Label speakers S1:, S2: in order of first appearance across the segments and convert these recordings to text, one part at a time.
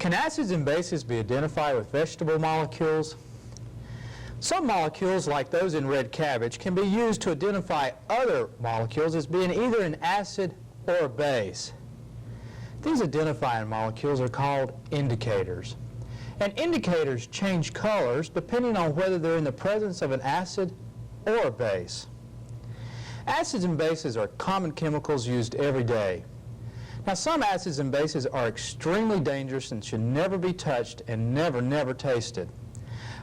S1: Can acids and bases be identified with vegetable molecules? Some molecules, like those in red cabbage, can be used to identify other molecules as being either an acid or a base. These identifying molecules are called indicators. And indicators change colors depending on whether they're in the presence of an acid or a base. Acids and bases are common chemicals used every day. Now, some acids and bases are extremely dangerous and should never be touched and never tasted.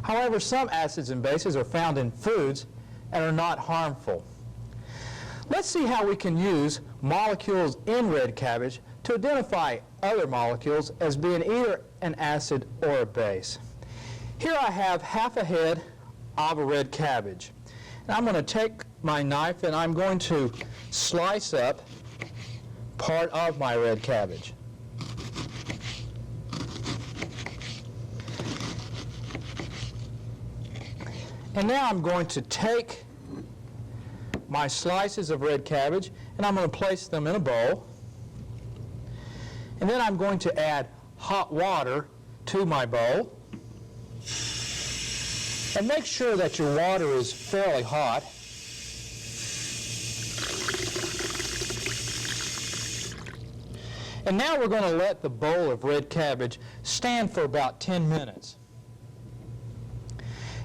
S1: However, some acids and bases are found in foods and are not harmful. Let's see how we can use molecules in red cabbage to identify other molecules as being either an acid or a base. Here I have half a head of a red cabbage. And I'm going to take my knife and I'm going to slice up part of my red cabbage. And now I'm going to take my slices of red cabbage and I'm going to place them in a bowl. And then I'm going to add hot water to my bowl. And make sure that your water is fairly hot. And now we're going to let the bowl of red cabbage stand for about 10 minutes.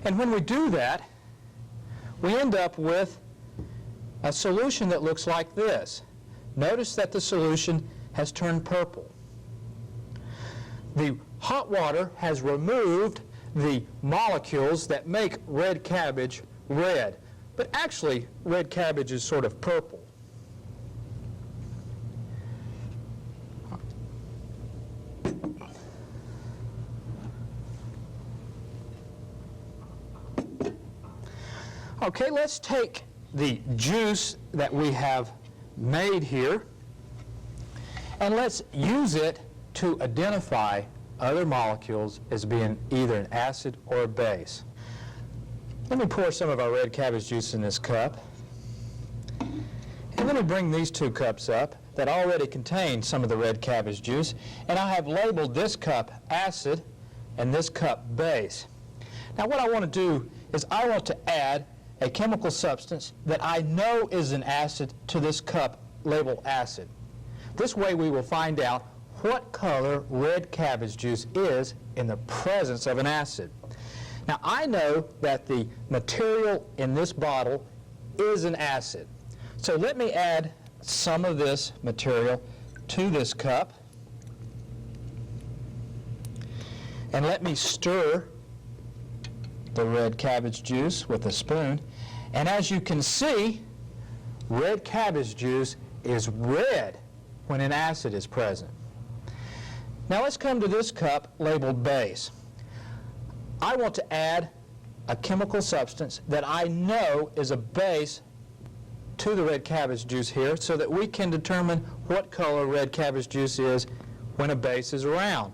S1: And when we do that, we end up with a solution that looks like this. Notice that the solution has turned purple. The hot water has removed the molecules that make red cabbage red. But actually, red cabbage is sort of purple. Okay, let's take the juice that we have made here and let's use it to identify other molecules as being either an acid or a base. Let me pour some of our red cabbage juice in this cup. And let me bring these 2 cups up that already contain some of the red cabbage juice. And I have labeled this cup acid and this cup base. Now what I want to do is I want to add a chemical substance that I know is an acid to this cup labeled acid. This way we will find out what color red cabbage juice is in the presence of an acid. Now I know that the material in this bottle is an acid. So let me add some of this material to this cup. And let me stir the red cabbage juice with a spoon. And as you can see, red cabbage juice is red when an acid is present. Now let's come to this cup labeled base. I want to add a chemical substance that I know is a base to the red cabbage juice here so that we can determine what color red cabbage juice is when a base is around.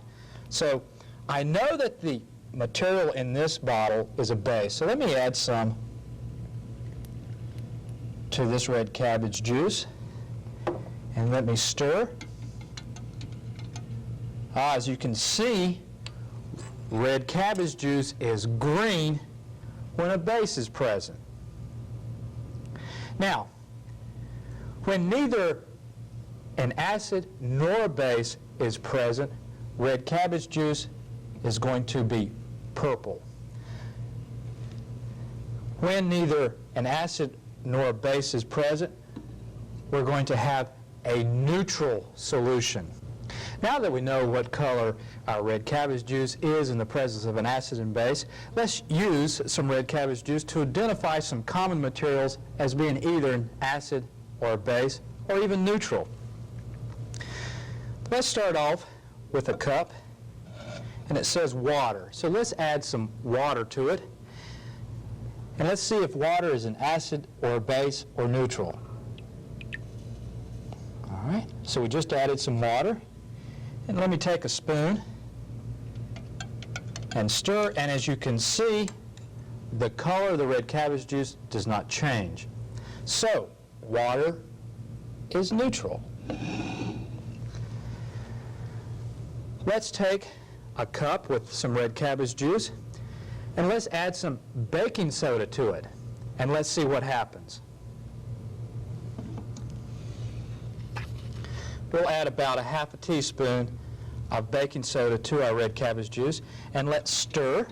S1: So I know that the material in this bottle is a base. So let me add some to this red cabbage juice and let me stir. As you can see, red cabbage juice is green when a base is present. Now, when neither an acid nor a base is present, red cabbage juice is going to be purple. When neither an acid nor a base is present, we're going to have a neutral solution. Now that we know what color our red cabbage juice is in the presence of an acid and base, let's use some red cabbage juice to identify some common materials as being either an acid or a base or even neutral. Let's start off with a cup, and it says water. So let's add some water to it. And let's see if water is an acid or a base or neutral. All right, so we just added some water. And let me take a spoon and stir, and as you can see, the color of the red cabbage juice does not change. So, water is neutral. Let's take a cup with some red cabbage juice, and let's add some baking soda to it, and let's see what happens. We'll add about a half a teaspoon of baking soda to our red cabbage juice, and let's stir.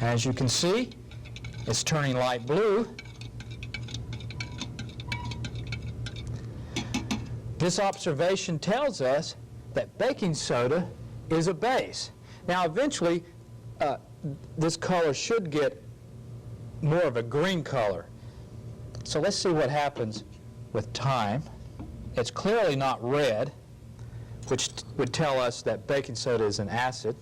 S1: As you can see, it's turning light blue. This observation tells us that baking soda is a base. Now eventually, this color should get more of a green color. So let's see what happens with time. It's clearly not red, which would tell us that baking soda is an acid.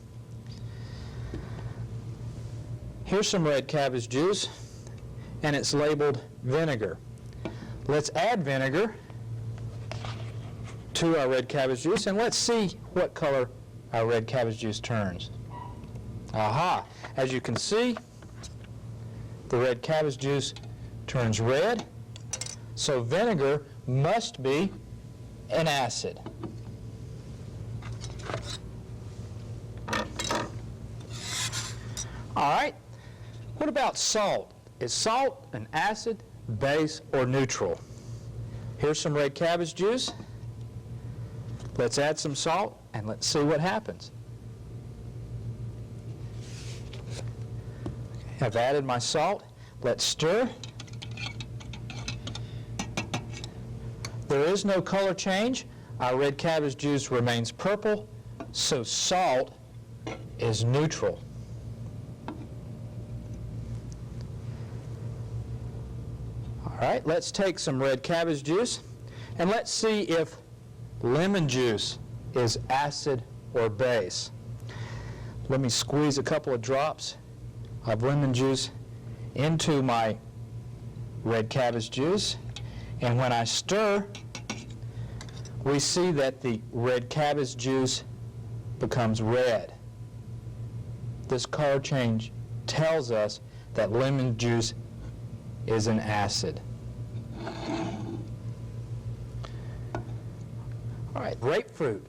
S1: Here's some red cabbage juice, and it's labeled vinegar. Let's add vinegar to our red cabbage juice, and let's see what color our red cabbage juice turns. Aha! As you can see, the red cabbage juice turns red, so vinegar must be an acid. All right, what about salt? Is salt an acid, base, or neutral? Here's some red cabbage juice. Let's add some salt, and let's see what happens. I've added my salt. Let's stir. There is no color change. Our red cabbage juice remains purple, so salt is neutral. All right, let's take some red cabbage juice, and let's see if lemon juice is acid or base. Let me squeeze a couple of drops of lemon juice into my red cabbage juice, and when I stir, we see that the red cabbage juice becomes red. This color change tells us that lemon juice is an acid. All right, grapefruit.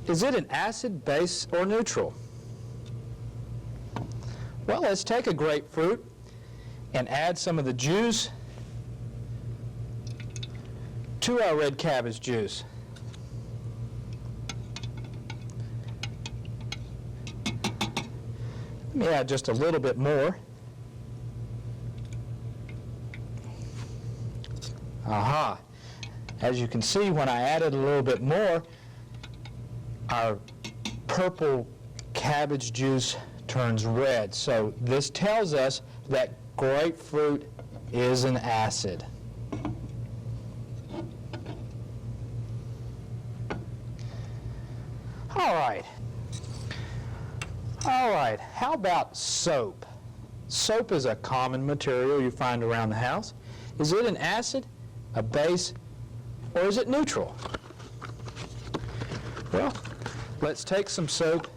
S1: Is it an acid, base, or neutral? Well, let's take a grapefruit and add some of the juice to our red cabbage juice. Let me add just a little bit more. Aha! As you can see, when I added a little bit more, our purple cabbage juice turns red. So this tells us that grapefruit is an acid. All right, how about soap? Soap is a common material you find around the house. Is it an acid, a base, or is it neutral? Well, let's take some soap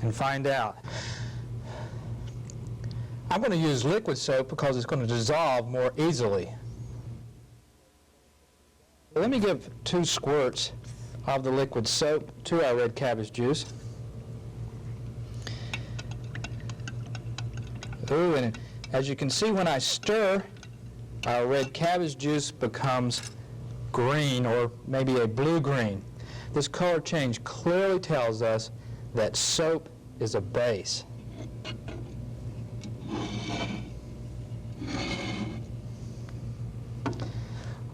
S1: and find out. I'm going to use liquid soap because it's going to dissolve more easily. Let me give 2 squirts of the liquid soap to our red cabbage juice. Ooh, and as you can see, when I stir, our red cabbage juice becomes green, or maybe a blue-green. This color change clearly tells us that soap is a base.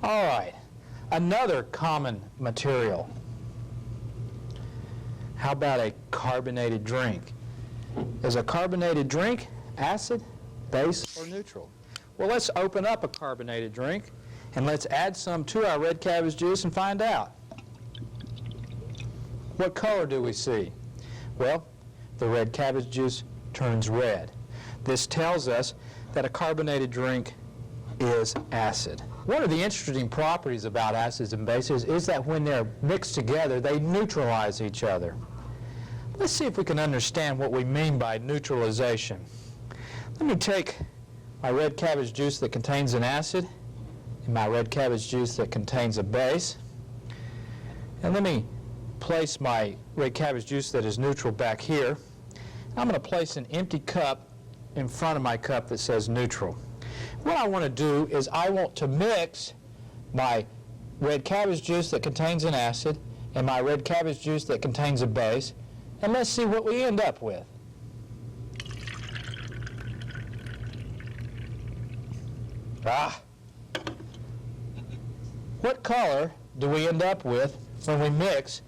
S1: All right, another common material. How about a carbonated drink? Is a carbonated drink acid, base, or neutral? Well, let's open up a carbonated drink, and let's add some to our red cabbage juice and find out. What color do we see? Well, the red cabbage juice turns red. This tells us that a carbonated drink is acid. One of the interesting properties about acids and bases is that when they're mixed together, they neutralize each other. Let's see if we can understand what we mean by neutralization. Let me take my red cabbage juice that contains an acid and my red cabbage juice that contains a base, and let me place my red cabbage juice that is neutral back here. I'm going to place an empty cup in front of my cup that says neutral. What I want to do is I want to mix my red cabbage juice that contains an acid and my red cabbage juice that contains a base, and let's see what we end up with. What color do we end up with when we mix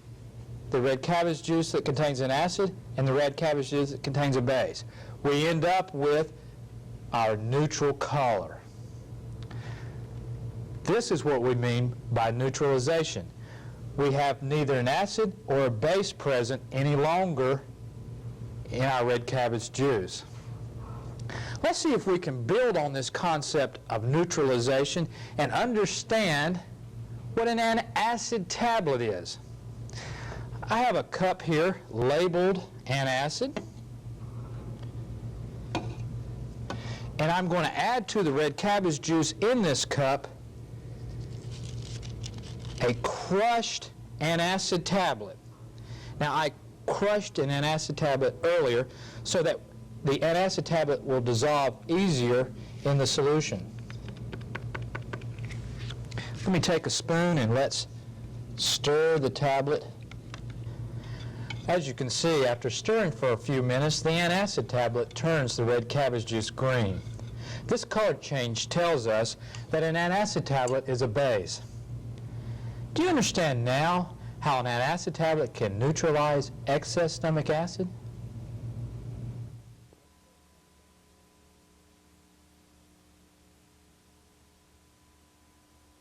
S1: the red cabbage juice that contains an acid and the red cabbage juice that contains a base? We end up with our neutral color. This is what we mean by neutralization. We have neither an acid or a base present any longer in our red cabbage juice. Let's see if we can build on this concept of neutralization and understand what an antacid tablet is. I have a cup here labeled antacid, and I'm going to add to the red cabbage juice in this cup a crushed antacid tablet. Now, I crushed an antacid tablet earlier so that the antacid tablet will dissolve easier in the solution. Let me take a spoon and let's stir the tablet. As you can see, after stirring for a few minutes, the antacid tablet turns the red cabbage juice green. This color change tells us that an antacid tablet is a base. Do you understand now how an antacid tablet can neutralize excess stomach acid?